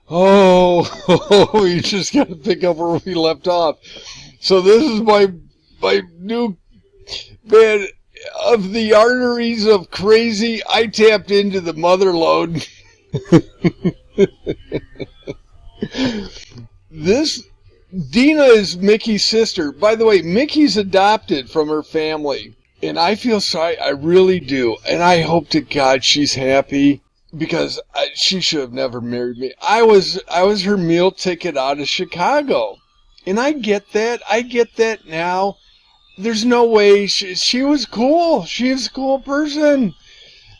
Oh, we just got to pick up where we left off. So this is my new man of the arteries of crazy. I tapped into the mother lode. This Dina is Mickey's sister. By the way, Mickey's adopted from her family. And I feel sorry, I really do. And I hope to God she's happy because she should have never married me. I was her meal ticket out of Chicago. And I get that. I get that now. There's no way. She was cool. She was a cool person.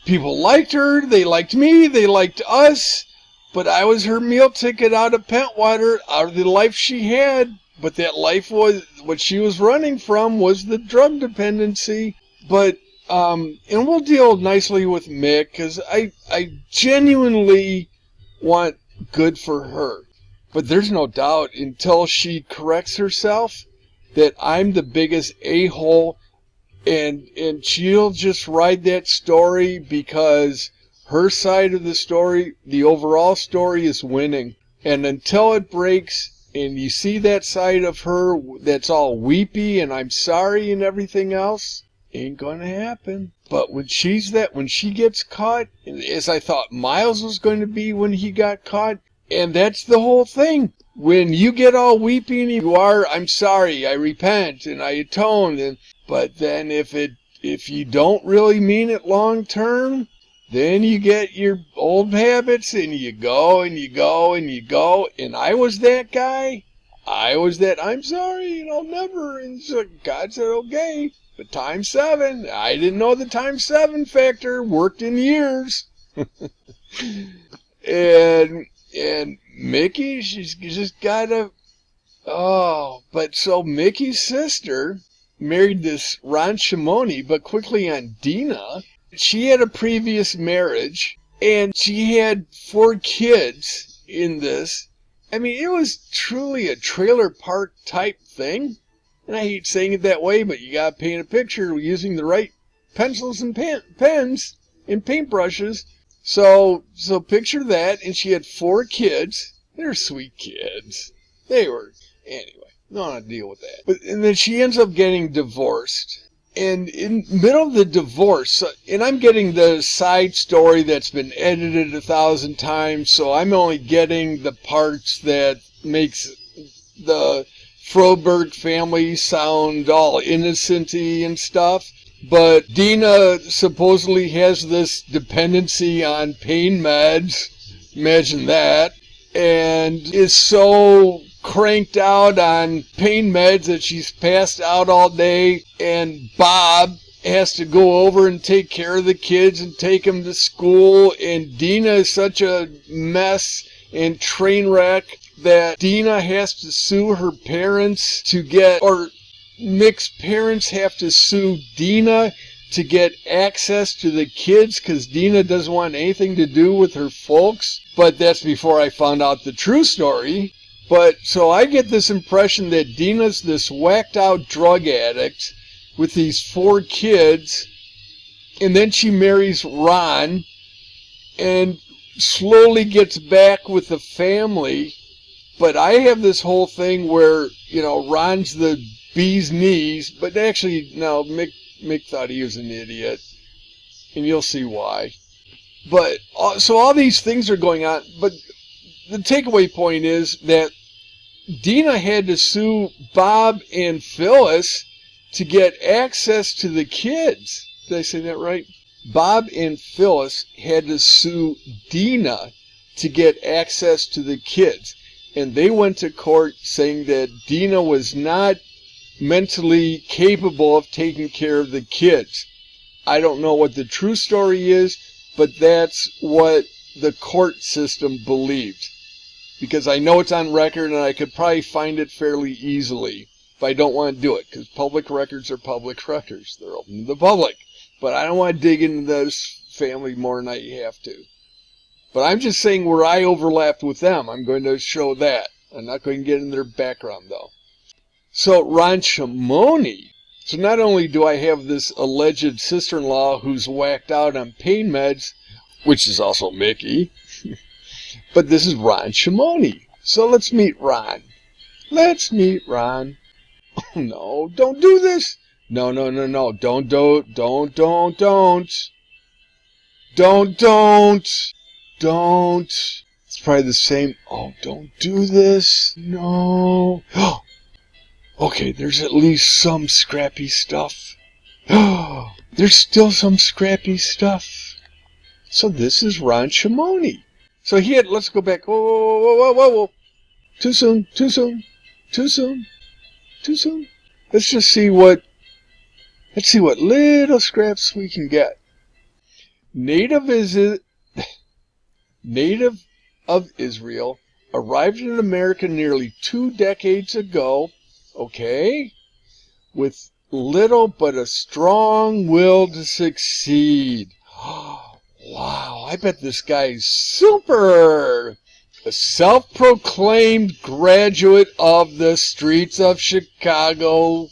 People liked her. They liked me. They liked us. But I was her meal ticket out of Pentwater, out of the life she had. But that life was, what she was running from was the drug dependency. But, and we'll deal nicely with Mick, because I genuinely want good for her. But there's no doubt, until she corrects herself, that I'm the biggest a-hole, and she'll just ride that story because her side of the story, the overall story, is winning. And until it breaks, and you see that side of her that's all weepy and I'm sorry and everything else, ain't gonna happen. But when she gets caught, as I thought Miles was going to be when he got caught, and that's the whole thing. When you get all weepy and you are, I'm sorry, I repent and I atone, but then if you don't really mean it long term, then you get your old habits and you go and you go and you go. And I was that guy. I was that, I'm sorry, and I'll never. And so God said, okay. But times 7, I didn't know the times 7 factor worked in years. and Mickey, she's just gotta, but so Mickey's sister married this Ron Shimony, but quickly on Dina. She had a previous marriage, and she had 4 kids in this. I mean, it was truly a trailer park type thing. And I hate saying it that way, but you gotta paint a picture using the right pencils and pens and paintbrushes. So picture that, and she had 4 kids. They're sweet kids. They were, anyway, not to deal with that. And then she ends up getting divorced. And in the middle of the divorce, and I'm getting the side story that's been edited 1,000 times, so I'm only getting the parts that makes the Froberg family sound all innocent-y and stuff. But Dina supposedly has this dependency on pain meds, imagine that, and is so cranked out on pain meds that she's passed out all day, and Bob has to go over and take care of the kids and take them to school, and Dina is such a mess and train wreck that Dina has to sue her parents to get, or Mick's parents have to sue Dina to get access to the kids because Dina doesn't want anything to do with her folks. But that's before I found out the true story. But so I get this impression that Dina's this whacked out drug addict with these 4 kids, and then she marries Ron and slowly gets back with the family. But I have this whole thing where, Ron's the bee's knees, but actually, no, Mick thought he was an idiot, and you'll see why. But, so all these things are going on, but the takeaway point is that Dina had to sue Bob and Phyllis to get access to the kids. Did I say that right? Bob and Phyllis had to sue Dina to get access to the kids. And they went to court saying that Dina was not mentally capable of taking care of the kids. I don't know what the true story is, but that's what the court system believed. Because I know it's on record and I could probably find it fairly easily if I don't want to do it. Because public records are public records. They're open to the public. But I don't want to dig into those family more than I have to. But I'm just saying where I overlapped with them. I'm going to show that. I'm not going to get in their background, though. So, Ron Shimony. So not only do I have this alleged sister-in-law who's whacked out on pain meds, which is also Mickey, But this is Ron Shimony. So let's meet Ron. Let's meet Ron. Oh, no, don't do this. No. Don't. It's probably the same. Oh, don't do this. No. Okay, there's at least some scrappy stuff. There's still some scrappy stuff. So this is Ron Shimony. So he had, let's go back. Whoa. Too soon. Let's see what little scraps we can get. Native of Israel, arrived in America nearly 2 decades ago, okay, with little but a strong will to succeed. Wow, I bet this guy's super. A self-proclaimed graduate of the streets of Chicago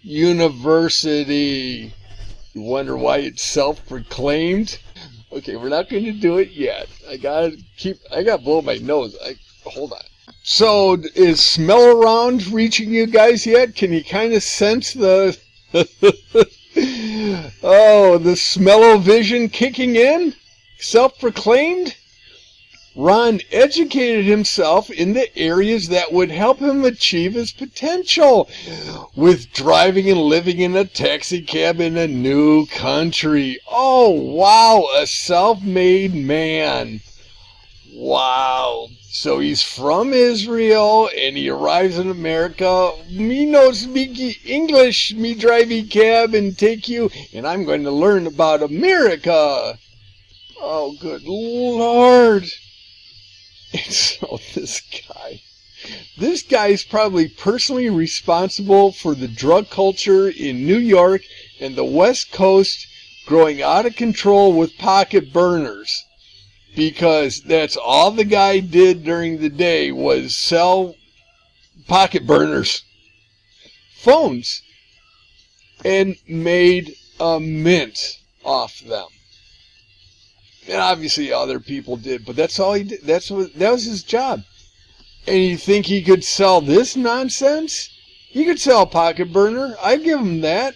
University. You wonder why it's self-proclaimed? Okay, we're not going to do it yet. I gotta blow my nose. Hold on. So, is smell around reaching you guys yet? Can you kind of sense the the smell-o-vision kicking in? Self-proclaimed? Ron educated himself in the areas that would help him achieve his potential, with driving and living in a taxi cab in a new country. Oh, wow, a self-made man. Wow. So he's from Israel, and he arrives in America. Me no speak English, me driving cab and take you, and I'm going to learn about America. Oh, good Lord. And so this guy's probably personally responsible for the drug culture in New York and the West Coast growing out of control with pocket burners. Because that's all the guy did during the day was sell pocket burners, phones, and made a mint off them. And obviously other people did, but that's all he did. That was his job. And you think he could sell this nonsense? He could sell a pocket burner. I'd give him that.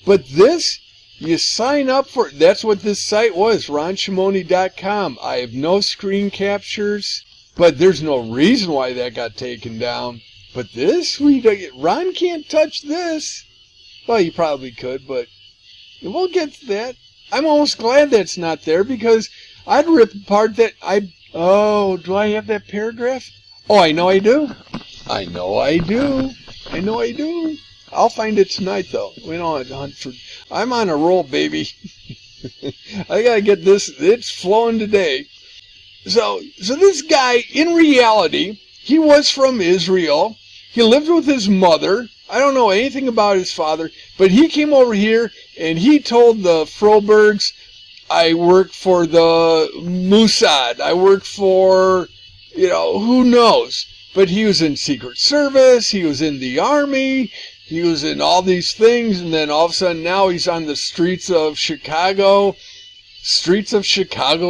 But this, you sign up for it. That's what this site was, ronshimony.com. I have no screen captures, but there's no reason why that got taken down. But this, Ron can't touch this. Well, he probably could, but we'll get to that. I'm almost glad that's not there, because I'd rip apart that do I have that paragraph? Oh, I know I do. I'll find it tonight, though. We don't have to hunt for. I'm on a roll, baby. I gotta get this. It's flowing today. So this guy, in reality, he was from Israel. He lived with his mother. I don't know anything about his father, but he came over here and he told the Frobergs, I work for the Mossad. I work for, who knows. But he was in Secret Service. He was in the Army. He was in all these things. And then all of a sudden now he's on the streets of Chicago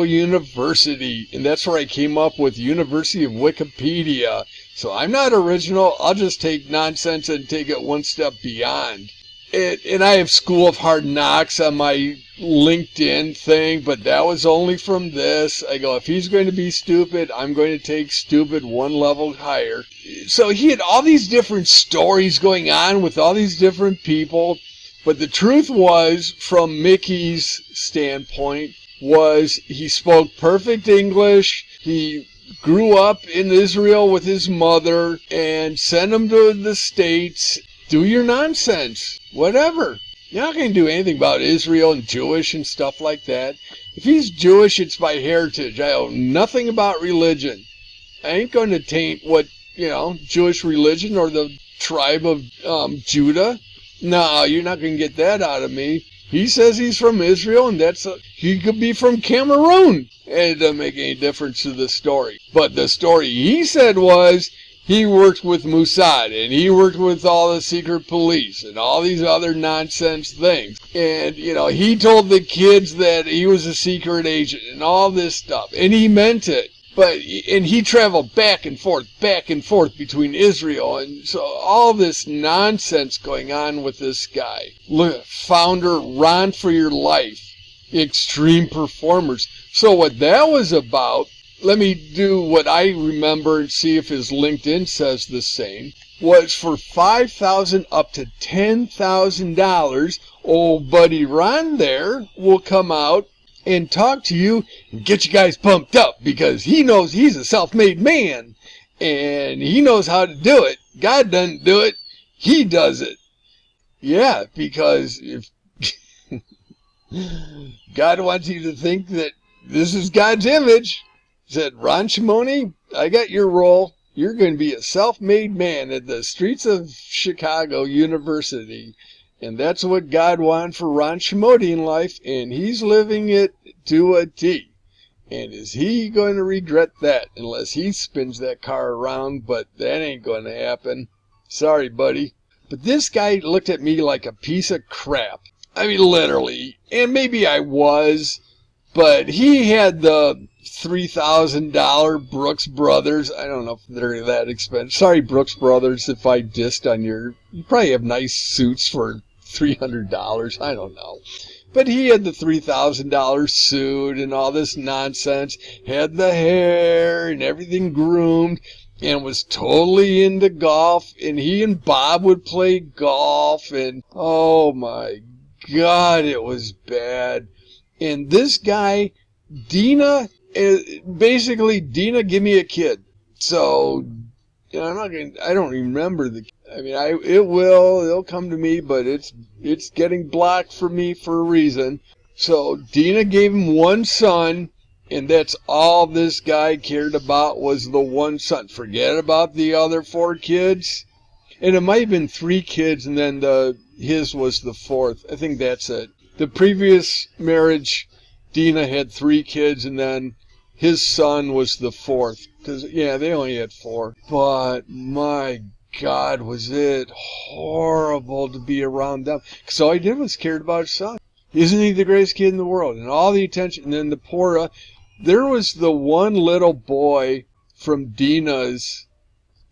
University. And that's where I came up with University of Wikipedia. So I'm not original. I'll just take nonsense and take it one step beyond. And I have School of Hard Knocks on my LinkedIn thing, but that was only from this. I go, if he's going to be stupid, I'm going to take stupid one level higher. So he had all these different stories going on with all these different people. But the truth was, from Mickey's standpoint, was he spoke perfect English. He grew up in Israel with his mother and sent him to the States. Do your nonsense. Whatever. You're not going to do anything about Israel and Jewish and stuff like that. If he's Jewish, it's by heritage. I know nothing about religion. I ain't going to taint what, Jewish religion or the tribe of Judah. No, you're not going to get that out of me. He says he's from Israel, and he could be from Cameroon. And it doesn't make any difference to the story. But the story he said was he worked with Mossad, and he worked with all the secret police, and all these other nonsense things. And, he told the kids that he was a secret agent, and all this stuff. And he meant it. and he traveled back and forth between Israel. And so all this nonsense going on with this guy. Look, founder, Run for Your Life, Extreme Performers. So what that was about, let me do what I remember and see if his LinkedIn says the same, was for $5,000 up to $10,000, old buddy Ron there will come out and talk to you and get you guys pumped up because he knows he's a self-made man and he knows how to do it. God doesn't do it. He does it. Yeah, because if God wants you to think that this is God's image, he said, Ron Shimony, I got your role. You're going to be a self-made man at the streets of Chicago University. And that's what God wanted for Ron Shimody in life, and he's living it to a T. And is he going to regret that unless he spins that car around? But that ain't going to happen. Sorry, buddy. But this guy looked at me like a piece of crap. I mean, literally. And maybe I was, but he had the $3,000 Brooks Brothers. I don't know if they're that expensive. Sorry, Brooks Brothers, if I dissed on your... You probably have nice suits for $300. I don't know. But he had the $3,000 suit and all this nonsense. Had the hair and everything groomed. And was totally into golf. And he and Bob would play golf. And oh my God, it was bad. And this guy, Dina... Basically, Dina, give me a kid. So, you know, I don't remember it'll come to me, but it's getting blocked for me for a reason. So, Dina gave him one son, and that's all this guy cared about was the one son. Forget about the other 4 kids. And it might have been 3 kids, and then his was the 4th. I think that's it. The previous marriage, Dina had 3 kids, and then his son was the 4th. Because, yeah, they only had 4. But, my God, was it horrible to be around them. Because all he did was cared about his son. Isn't he the greatest kid in the world? And all the attention. And then the poor, there was the one little boy from Dina's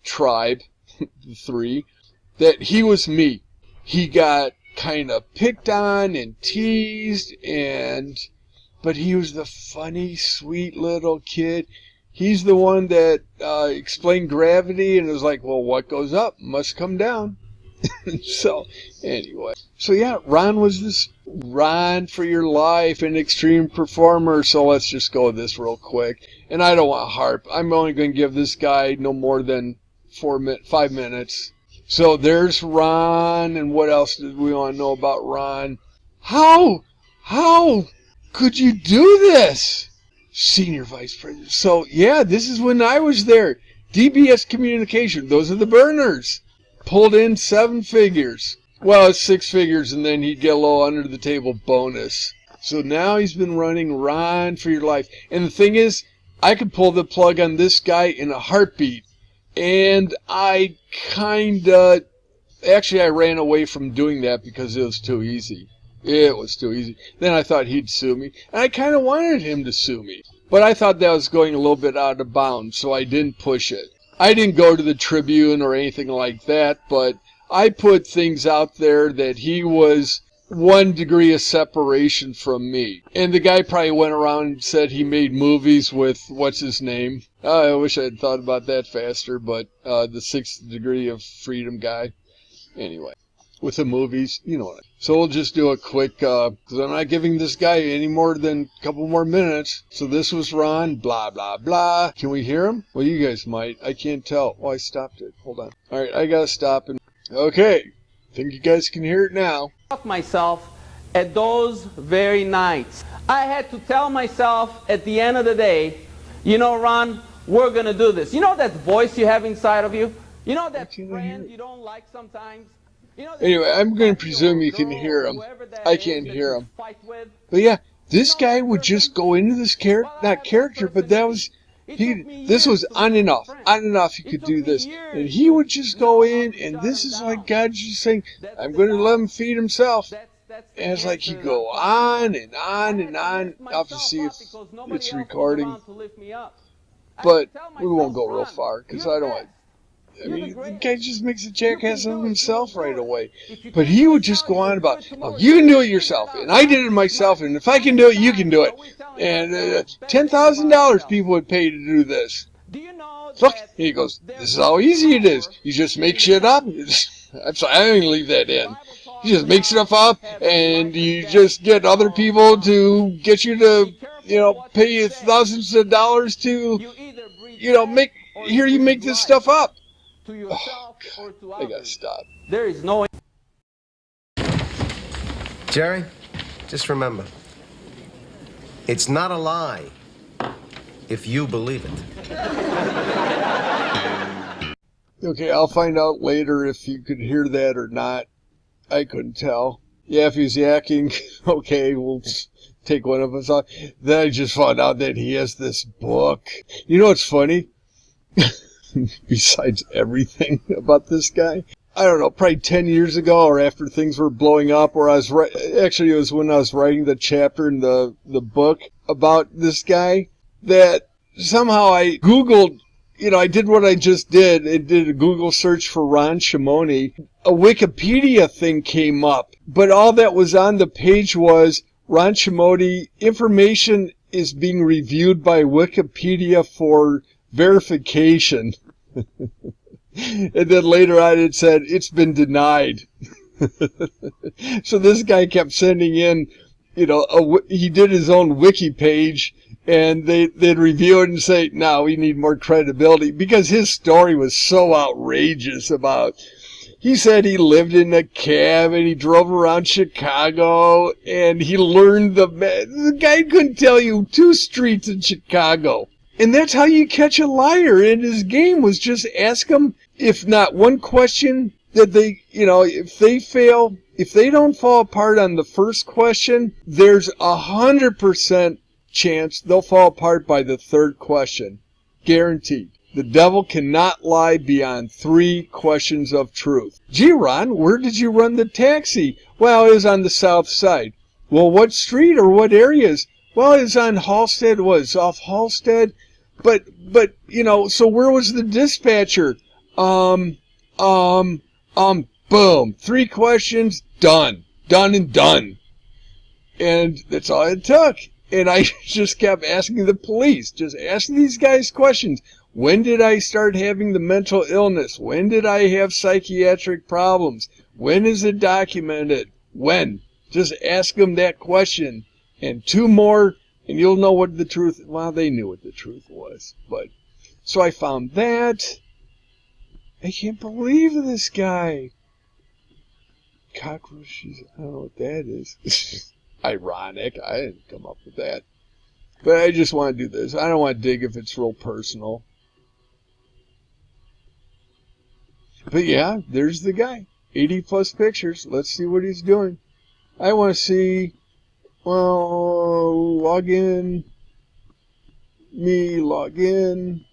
tribe, the 3, that he was me. He got kind of picked on and teased but he was the funny, sweet little kid. He's the one that explained gravity and was like, well, what goes up must come down. So, anyway. So, yeah, Ron was this Ron for Your Life, an extreme performer. So, let's just go with this real quick. And I don't want to harp. I'm only going to give this guy no more than 5 minutes. So, there's Ron. And what else did we want to know about Ron? How could you do this? Senior Vice President. So, yeah, this is when I was there. DBS Communication. Those are the burners. Pulled in 7 figures. Well, it's 6 figures, and then he'd get a little under the table bonus. So now he's been running Ron for Your Life. And the thing is, I could pull the plug on this guy in a heartbeat. And I actually, I ran away from doing that because it was too easy. It was too easy. Then I thought he'd sue me. And I kind of wanted him to sue me. But I thought that was going a little bit out of bounds, so I didn't push it. I didn't go to the Tribune or anything like that, but I put things out there that he was 1 degree of separation from me. And the guy probably went around and said he made movies with, what's his name? I wish I had thought about that faster, but the 6th degree of freedom guy. Anyway, with the movies, you know what. So we'll just do a quick, because I'm not giving this guy any more than a couple more minutes. So this was Ron, blah, blah, blah. Can we hear him? Well, you guys might. I can't tell. Oh, I stopped it. Hold on. All right, I got to stop. Okay. Think you guys can hear it now. Myself at those very nights. I had to tell myself at the end of the day, you know, Ron, we're going to do this. You know that voice you have inside of you? You know that friend you don't like sometimes? You know, anyway, I'm going to presume you can hear him. I can't hear him. But yeah, this guy would just go into this character, but that was, this was on and off, he could do this. And he would just go in, and this is like God just saying, I'm going to let him feed himself. And it's like he'd go on and on and on. I'll have to see if it's recording. But we won't go real far, because I don't want... I mean, the guy just makes a jackass of himself right away. But he would just go on about, oh, you can do it yourself, and I did it myself, and if I can do it, you can do it. And $10,000 people would pay to do this. Look, he goes, this is how easy it is. You just make shit up. I'm sorry, I don't even leave that in. You just make stuff up, and you just get other people to get you to, pay you thousands of dollars to, hear you make this stuff up. Oh, God, I gotta stop. There is no... Jerry, just remember, it's not a lie if you believe it. Okay, I'll find out later if you could hear that or not. I couldn't tell. Yeah, if he's yakking, okay, we'll take one of us off. Then I just found out that he has this book. You know what's funny? Besides everything about this guy, I don't know, probably 10 years ago or after things were blowing up, or actually it was when I was writing the chapter in the book about this guy, that somehow I Googled, I did what I just did. I did a Google search for Ron Shimony. A Wikipedia thing came up, but all that was on the page was Ron Shimony, information is being reviewed by Wikipedia for verification. And then later on it said, it's been denied. So this guy kept sending in, he did his own wiki page, and they'd review it and say, no, we need more credibility, because his story was so outrageous about, he said he lived in a cab and he drove around Chicago and he learned the guy couldn't tell you 2 streets in Chicago. And that's how you catch a liar. And his game was just ask them, if not one question that they, if they don't fall apart on the first question, there's 100% chance they'll fall apart by the 3rd question. Guaranteed. The devil cannot lie beyond 3 questions of truth. Gee, Ron, where did you run the taxi? Well, it was on the south side. Well, what street or what areas? Well, it was on Halstead. Was off Halstead? But, so where was the dispatcher? Boom. 3 questions, done. Done and done. And that's all it took. And I just kept asking the police, just asking these guys questions. When did I start having the mental illness? When did I have psychiatric problems? When is it documented? When? Just ask them that question. And 2 more, and you'll know what the truth... Well, they knew what the truth was. But so I found that. I can't believe this guy. Cockroaches. I don't know what that is. Ironic. I didn't come up with that. But I just want to do this. I don't want to dig if it's real personal. But yeah, there's the guy. 80 plus pictures. Let's see what he's doing. I want to see... Well, log in. Me, log in.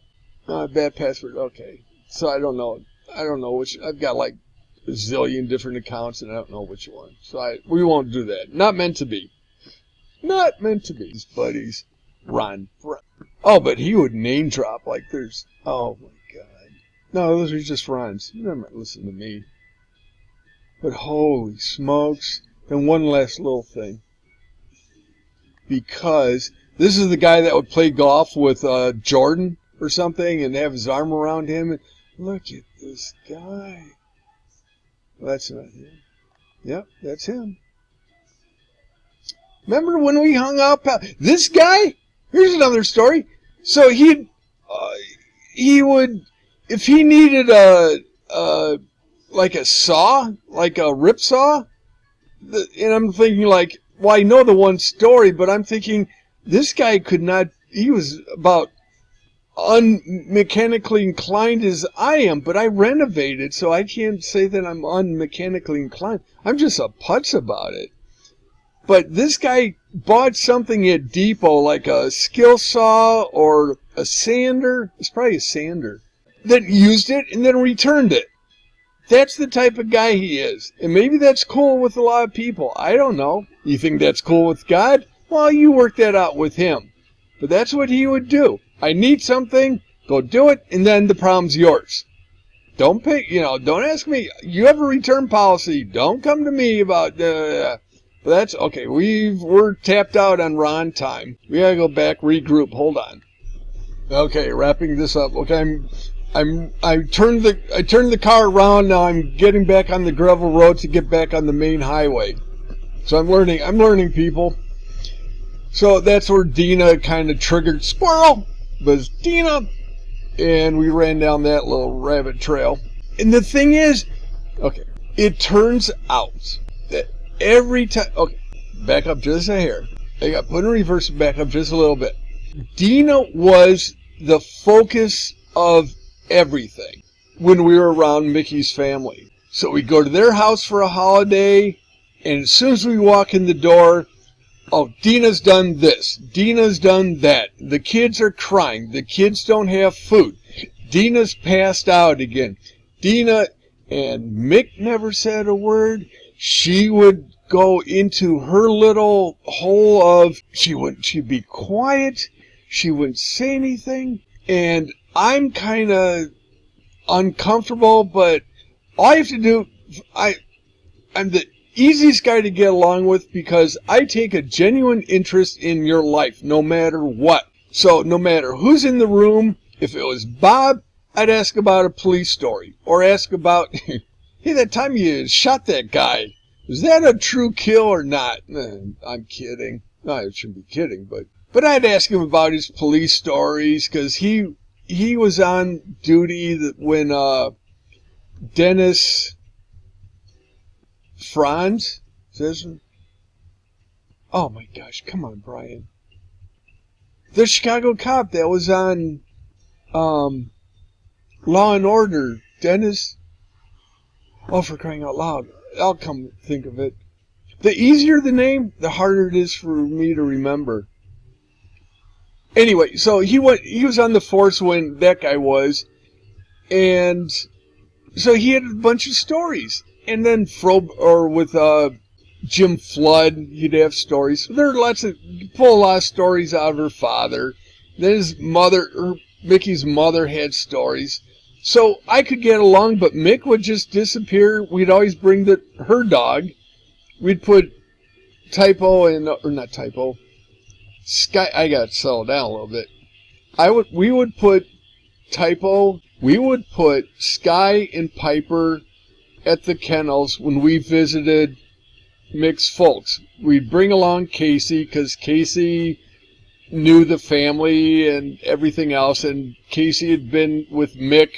Bad password. Okay. So I don't know. Which. I've got like a zillion different accounts and I don't know which one. So we won't do that. Not meant to be. Not meant to be. His buddies. Ron. Oh, but he would name drop like there's... Oh my God. No, those are just Rons. You never listen to me. But holy smokes. And one last little thing. Because this is the guy that would play golf with Jordan or something and have his arm around him. And look at this guy. Well, that's not him. Yep, that's him. Remember when we hung up? This guy? Here's another story. So he would, if he needed like a saw, like a rip saw, and I'm thinking like, well, I know the one story, but I'm thinking this guy could not, he was about unmechanically inclined as I am, but I renovated, so I can't say that I'm unmechanically inclined. I'm just a putz about it. But this guy bought something at Depot, like a skill saw or a sander. It's probably a sander. Then used it and then returned it. That's the type of guy he is. And maybe that's cool with a lot of people. I don't know. You think that's cool with God? Well, you work that out with him. But that's what he would do. I need something, go do it, and then the problem's yours. Don't pay, don't ask me. You have a return policy. Don't come to me about but that's okay. We're tapped out on Ron time. We gotta go back, regroup. Hold on. Okay, wrapping this up. Okay, I turned the car around. Now I'm getting back on the gravel road to get back on the main highway. So I'm learning, people. So that's where Dina kind of triggered. Squirrel was Dina, and we ran down that little rabbit trail. And the thing is, okay, it turns out that every time, okay, back up just a hair. I got put in reverse and back up just a little bit. Dina was the focus of everything when we were around Mickey's family. So we go to their house for a holiday, and as soon as we walk in the door, oh, Dina's done this. Dina's done that. The kids are crying. The kids don't have food. Dina's passed out again. Dina, and Mick never said a word. She would go into her little hole of, she'd be quiet. She wouldn't say anything. And I'm kind of uncomfortable, but all I have to do, I'm the easiest guy to get along with because I take a genuine interest in your life, no matter what. So no matter who's in the room, if it was Bob, I'd ask about a police story. Or ask about, hey, that time you shot that guy, was that a true kill or not? I'm kidding. No, I shouldn't be kidding, but I'd ask him about his police stories, because he was on duty when Dennis Franz says, oh my gosh, come on, Brian. The Chicago cop that was on Law and Order, Dennis. Oh, for crying out loud. I'll come think of it. The easier the name, the harder it is for me to remember. Anyway, so he was on the force when that guy was, and so he had a bunch of stories. And then with Jim Flood, he'd have stories. There are pull a lot of stories out of her father. Then his mother, Mickey's mother, had stories. So I could get along, but Mick would just disappear. We'd always bring her dog. We'd put Typo or not Typo, Sky. I got to settle down a little bit. We would put Typo. We would put Sky and Piper at the kennels when we visited Mick's folks. We'd bring along Casey because Casey knew the family and everything else, and Casey had been with Mick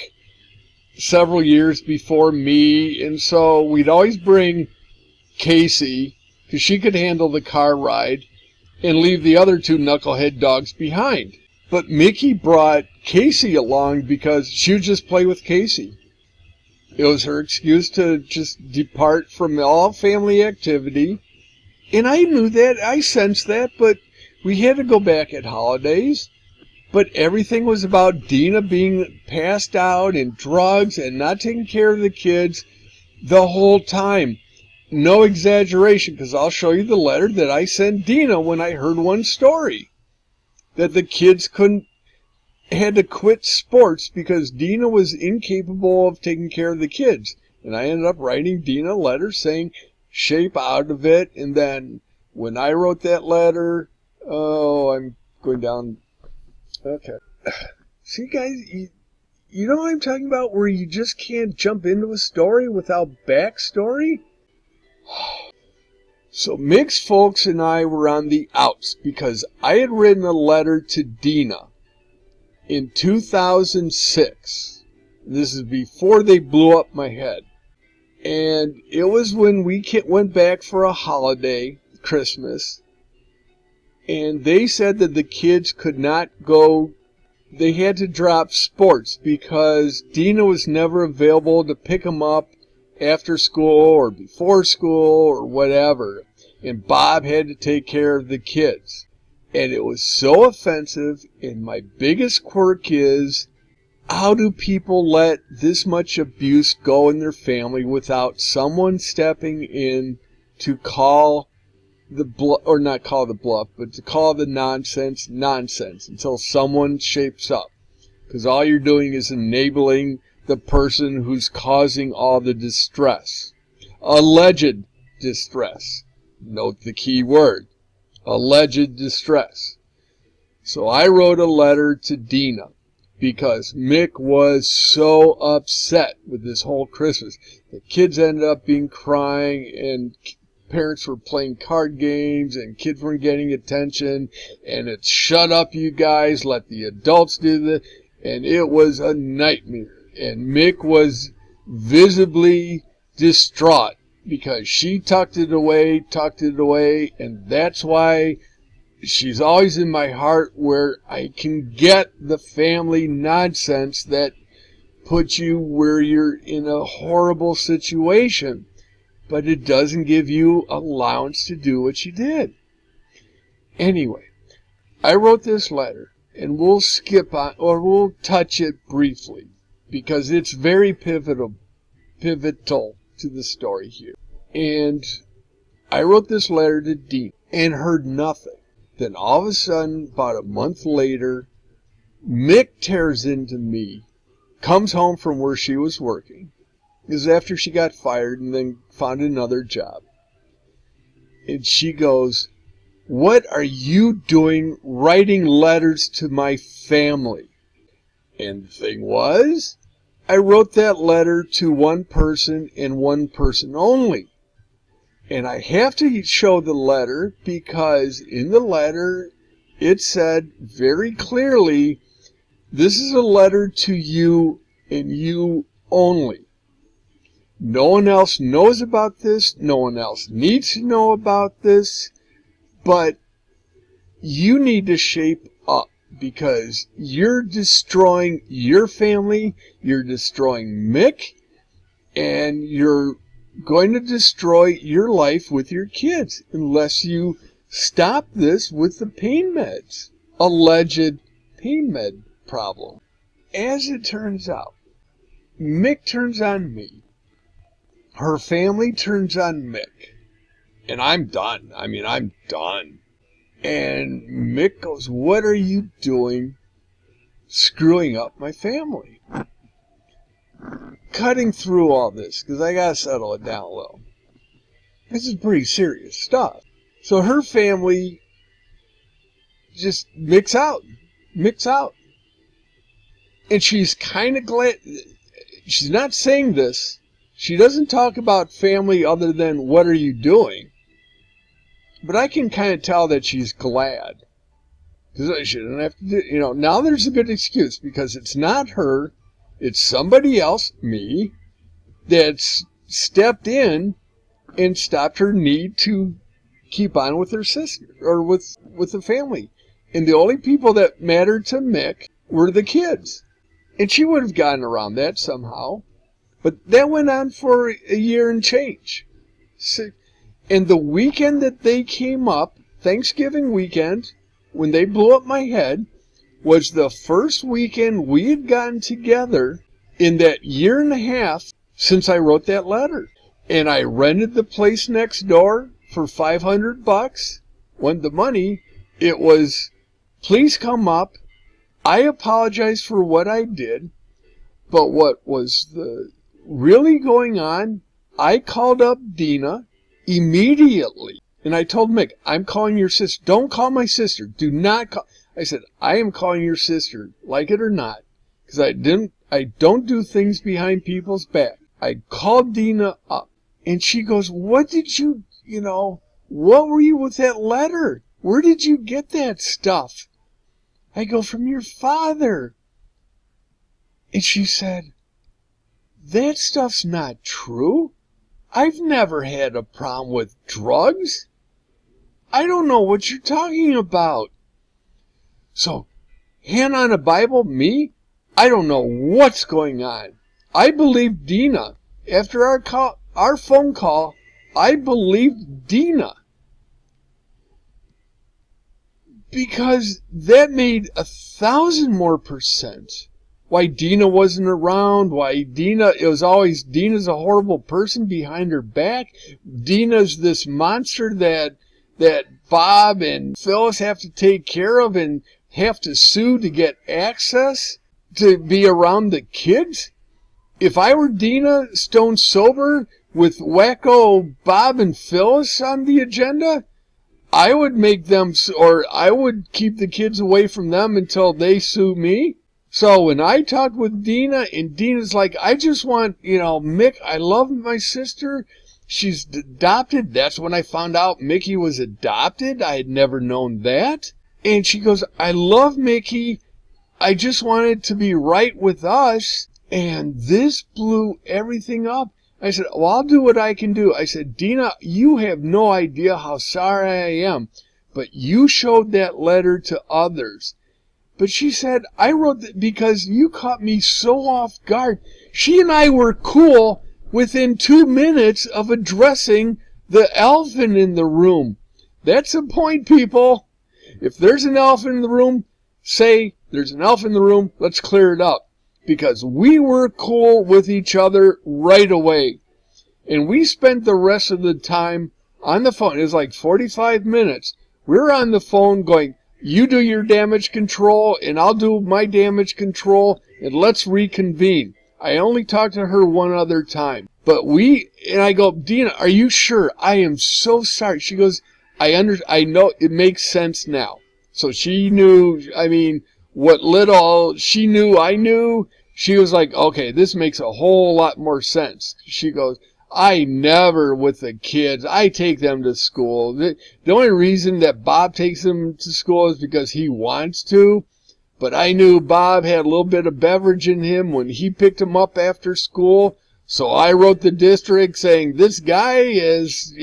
several years before me, and so we'd always bring Casey because she could handle the car ride and leave the other two knucklehead dogs behind. But Mickey brought Casey along because she would just play with Casey. It was her excuse to just depart from all family activity. And I knew that, I sensed that, but we had to go back at holidays. But everything was about Dina being passed out and drugs and not taking care of the kids the whole time. No exaggeration, because I'll show you the letter that I sent Dina when I heard one story. That the kids had to quit sports because Dina was incapable of taking care of the kids. And I ended up writing Dina a letter saying, shape out of it. And then when I wrote that letter, I'm going down. Okay. See, guys, you know what I'm talking about? Where you just can't jump into a story without backstory? So Mick's folks and I were on the outs because I had written a letter to Dina in 2006. This is before they blew up my head. And it was when we went back for a holiday, Christmas, and they said that the kids could not go, they had to drop sports because Dina was never available to pick them up after school or before school or whatever. And Bob had to take care of the kids. And it was so offensive, and my biggest quirk is, how do people let this much abuse go in their family without someone stepping in to call the bluff, or not call the bluff, but to call the nonsense until someone shapes up. Because all you're doing is enabling the person who's causing all the distress. Alleged distress. Note the key word. Alleged distress. So I wrote a letter to Dina because Mick was so upset with this whole Christmas. The kids ended up being crying, and parents were playing card games, and kids weren't getting attention, and it's shut up, you guys, let the adults do this, and it was a nightmare. And Mick was visibly distraught because she tucked it away, and that's why she's always in my heart, where I can get the family nonsense that puts you where you're in a horrible situation, but it doesn't give you allowance to do what you did. Anyway, I wrote this letter, and we'll skip on, or we'll touch it briefly, because it's very pivotal to the story here. And I wrote this letter to Dean and heard nothing. Then all of a sudden, about a month later, Mick tears into me, comes home from where she was working. This is after she got fired and then found another job. And she goes, "What are you doing writing letters to my family?" And the thing was, I wrote that letter to one person and one person only. And I have to show the letter because in the letter it said very clearly, this is a letter to you and you only. No one else knows about this. No one else needs to know about this. But you need to shape up, because you're destroying your family, you're destroying Mick, and you're going to destroy your life with your kids unless you stop this with the pain meds. Alleged pain med problem. As it turns out, Mick turns on me. Her family turns on Mick. And I'm done. I'm done. And Mick goes, "What are you doing screwing up my family?" Cutting through all this, because I got to settle it down a little. This is pretty serious stuff. So her family just mix out. And she's kind of glad. She's not saying this. She doesn't talk about family other than "what are you doing?" But I can kind of tell that she's glad. Because she didn't have to do, now there's a good excuse, because it's not her, it's somebody else, me, that's stepped in and stopped her need to keep on with her sister, or with the family. And the only people that mattered to Mick were the kids. And she would have gotten around that somehow. But that went on for a year and change. And the weekend that they came up, Thanksgiving weekend, when they blew up my head, was the first weekend we had gotten together in that year and a half since I wrote that letter. And I rented the place next door for $500. When the money, it was, "Please come up. I apologize for what I did." But what was really going on, I called up Dina immediately. And I told Mick, "I'm calling your sister. Don't call my sister. Do not call." I said, "I am calling your sister, like it or not, because I don't do things behind people's back." I called Dina up, and she goes, "What did you, what were you with that letter? Where did you get that stuff?" I go, "From your father." And she said, "That stuff's not true. I've never had a problem with drugs. I don't know what you're talking about." So, hand on a Bible, me? I don't know what's going on. I believed Dina. After our phone call, I believed Dina. Because that made 1,000 more percent. Why Dina wasn't around, it was always Dina's a horrible person behind her back. Dina's this monster that that Bob and Phyllis have to take care of and have to sue to get access to be around the kids? If I were Dina, stone sober, with wacko Bob and Phyllis on the agenda, I would make them, or I would keep the kids away from them until they sue me. So when I talked with Dina, and Dina's like, I just want, Mick, I love my sister. She's adopted. That's when I found out Mickey was adopted. I had never known that. And she goes, I love Mickey. I just want it to be right with us. And this blew everything up. I said, well, I'll do what I can do. I said, Dina, you have no idea how sorry I am, but you showed that letter to others. But she said, I wrote that because you caught me so off guard. She and I were cool within 2 minutes of addressing the elephant in the room. That's the point, people. If there's an elephant in the room, say, there's an elephant in the room, let's clear it up. Because we were cool with each other right away. And we spent the rest of the time on the phone. It was like 45 minutes. We were on the phone going, you do your damage control, and I'll do my damage control, and let's reconvene. I only talked to her one other time. But and I go, Dina, are you sure? I am so sorry. She goes, I know, it makes sense now. So she knew, what little she knew I knew, she was like, okay, this makes a whole lot more sense. She goes, I never with the kids, I take them to school. The only reason that Bob takes them to school is because he wants to. But I knew Bob had a little bit of beverage in him when he picked him up after school. So I wrote the district saying, this guy is,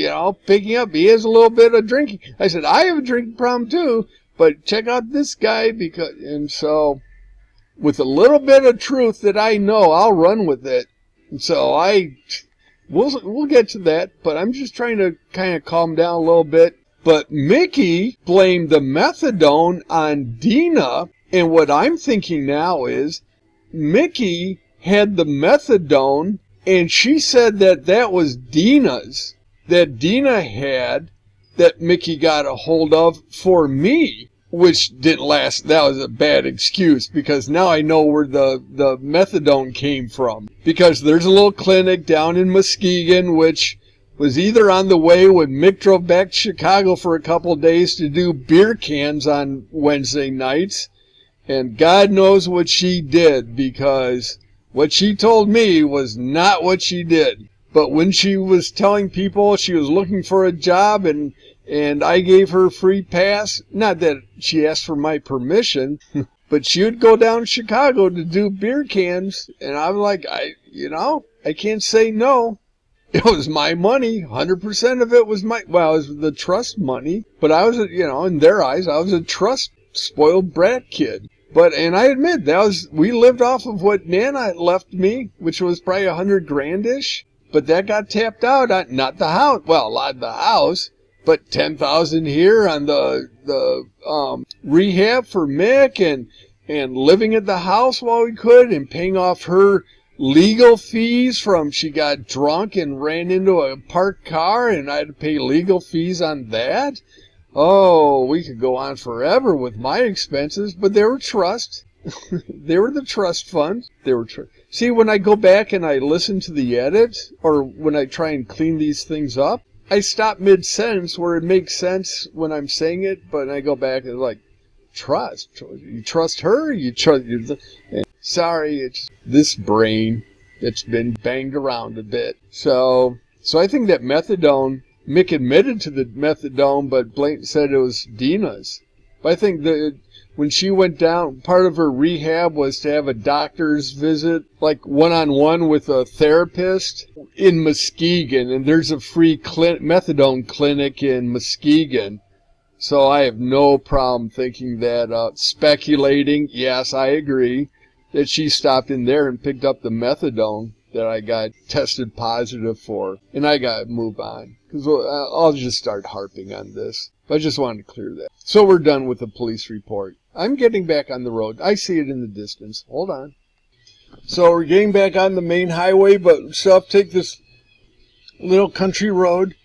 picking up, he has a little bit of drinking. I said, I have a drinking problem too. But check out this guy, and so with a little bit of truth that I know, I'll run with it. And so we'll get to that, but I'm just trying to kind of calm down a little bit. But Mickey blamed the methadone on Dina, and what I'm thinking now is Mickey had the methadone, and she said that was Dina's, that Dina had, that Mickey got a hold of for me, which didn't last. That was a bad excuse, because now I know where the methadone came from. Because there's a little clinic down in Muskegon, which was either on the way when Mick drove back to Chicago for a couple days to do beer cans on Wednesday nights. And God knows what she did, because what she told me was not what she did. But when she was telling people she was looking for a job and I gave her free pass, not that she asked for my permission, but she would go down to Chicago to do beer cans, and I'm like, I can't say no. It was my money. 100% of it was it was the trust money, but I was, in their eyes, I was a trust spoiled brat kid. And I admit, we lived off of what Nana left me, which was probably $100 grand-ish. But that got tapped out on, not the house, the house, but $10,000 here on the rehab for Mick and living at the house while we could and paying off her legal fees from she got drunk and ran into a parked car and I had to pay legal fees on that. Oh, we could go on forever with my expenses, but they were trust. They were the trust fund. See, when I go back and I listen to the edit, or when I try and clean these things up, I stop mid-sentence where it makes sense when I'm saying it, but I go back and like, trust. You trust her? Sorry, it's this brain that's been banged around a bit. So I think that methadone, Mick admitted to the methadone, but Blank said it was Dina's. But I think when she went down, part of her rehab was to have a doctor's visit, like one-on-one with a therapist in Muskegon. And there's a free methadone clinic in Muskegon. So I have no problem thinking that, speculating, yes, I agree, that she stopped in there and picked up the methadone that I got tested positive for. And I got to move on, because I'll just start harping on this. I just wanted to clear that. So we're done with the police report. I'm getting back on the road. I see it in the distance. Hold on. So we're getting back on the main highway, but still have to take this little country road.